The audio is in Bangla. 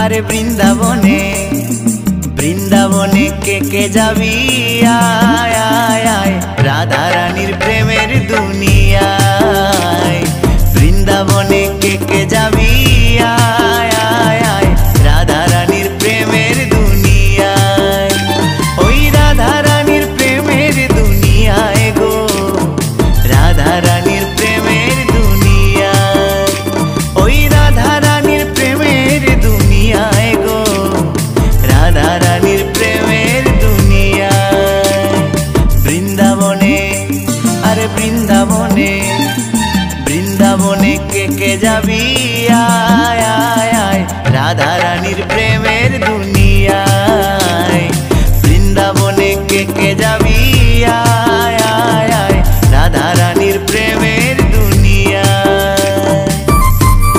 আরে বৃন্দাবনে বৃন্দাবনে কে যাবি আয় আয় আয় রাধা রানীর প্রেমের দুনিয়ায় বৃন্দাবনে কে যাবি আয় আয় আয় রাধা রানীর প্রেমের দুনিয়ায় ওই রাধা রানীর প্রেমের দুনিয়ায় গো রাধা রানীর প্রেমের দুনিয়ায় ওই রাধা রানীর প্রেমের দুনিয়ায় গো রাধা রানীর প্রেমের দুনিয়ায় বৃন্দাবনে আরে বৃন্দাবনে বৃন্দাবনে কে যাবি